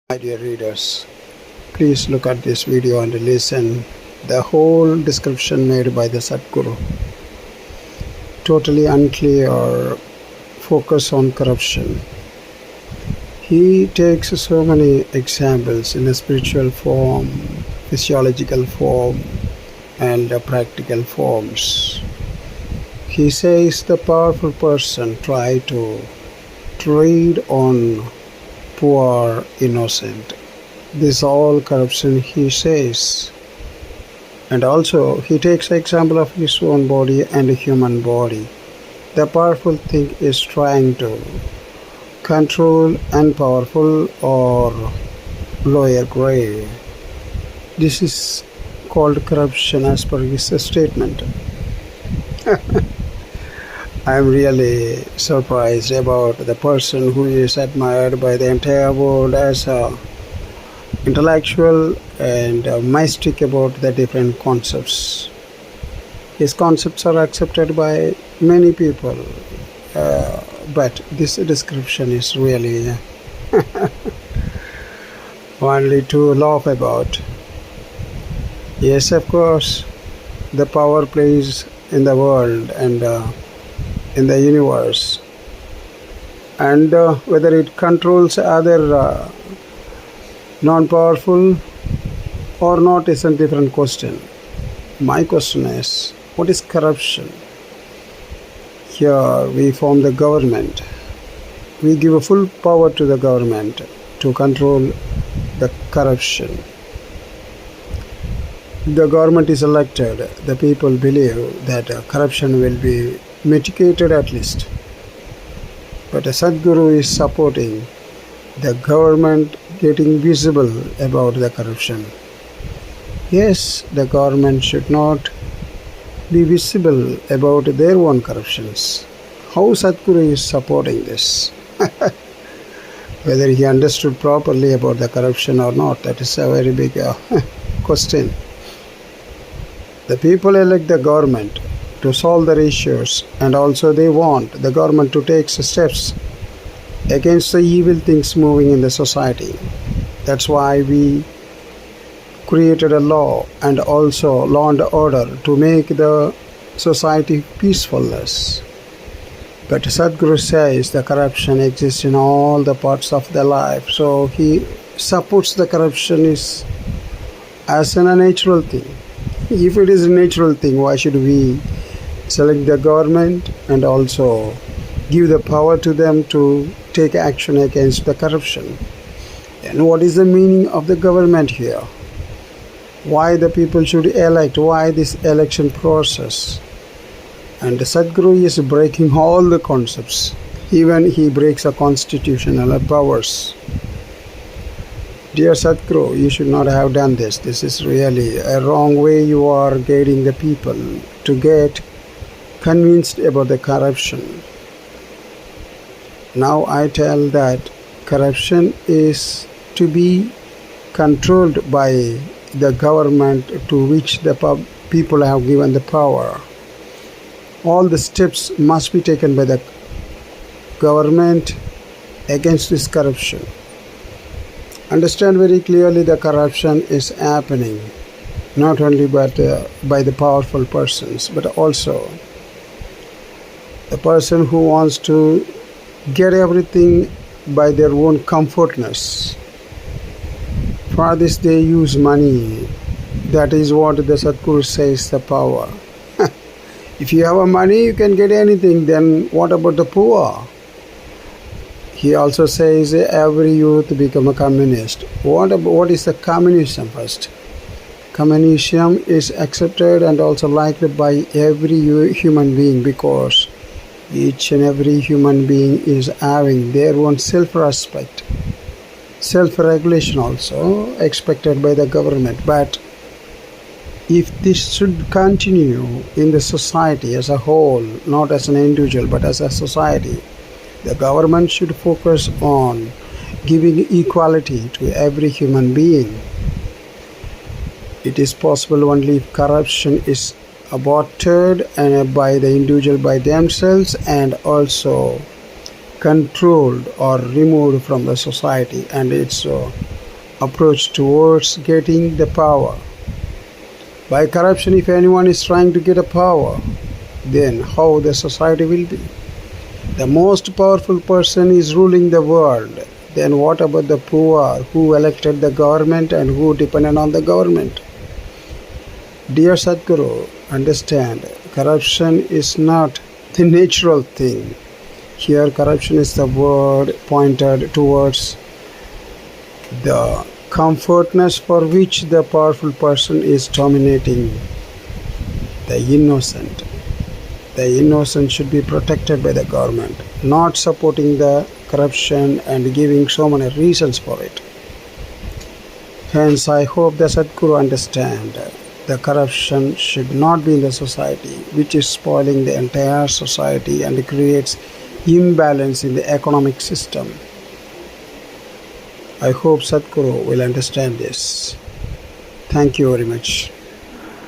My dear readers, please look at this video and listen the whole description made by the Sadguru. Totally unclear focus on corruption. He takes so many examples in a spiritual form, physiological form, and practical forms. He says the powerful person try to trade on poor innocent. This all corruption, he says. And also he takes example of his own body and a human body. The powerful thing is trying to control unpowerful or lower grade. This is called corruption as per his statement. I am really surprised about the person who is admired by the entire world as a intellectual and mystic about the different concepts. His concepts are accepted by many people, but this description is really only to laugh about. Yes, of course, the power plays in the world and in the universe, and whether it controls other non-powerful or not is a different question. My question is, what is corruption? Here we form the government. We give a full power to the government to control the corruption. The government is elected. The people believe that corruption will be mitigated at least. But a Sadguru is supporting the government getting visible about the corruption. Yes, the government should not be visible about their own corruptions. How Sadguru is supporting this? Whether he understood properly about the corruption or not, that is a very big question. The people elect the government to solve their issues, and also they want the government to take steps against the evil things moving in the society. That's why we created a law and also law and order to make the society peacefulness. But Sadguru says the corruption exists in all the parts of the life, so he supports the corruption is as a natural thing. If it is a natural thing, why should we select the government and also give the power to them to take action against the corruption? And what is the meaning of the government here? Why the people should elect? Why this election process? And the Sadguru is breaking all the concepts. Even he breaks the constitutional powers. Dear Sadguru, you should not have done this. This is really a wrong way you are guiding the people to get convinced about the corruption. Now I tell that corruption is to be controlled by the government to which the people have given the power. All the steps must be taken by the government against this corruption. Understand very clearly the corruption is happening not only by the powerful persons, but also the person who wants to get everything by their own comfortness. For this they use money. That is what the Sadguru says, the power. If you have money, you can get anything. Then what about the poor? He also says every youth become a communist. What is the communism first? Communism is accepted and also liked by every human being because each and every human being is having their own self-respect. Self-regulation also expected by the government. But if this should continue in the society as a whole, not as an individual but as a society, the government should focus on giving equality to every human being. It is possible only if corruption is aborted and by the individual by themselves and also controlled or removed from the society, and it's approach towards getting the power. By corruption, if anyone is trying to get a power, then how the society will be? The most powerful person is ruling the world. Then what about the poor who elected the government and who depended on the government? Dear Sadhguru, understand, corruption is not the natural thing. Here corruption is the word pointed towards the comfortness for which the powerful person is dominating the innocent. The innocent should be protected by the government, not supporting the corruption and giving so many reasons for it. Hence, I hope the Sadhguru understand the corruption should not be in the society, which is spoiling the entire society and creates imbalance in the economic system. I hope Sadhguru will understand this. Thank you very much.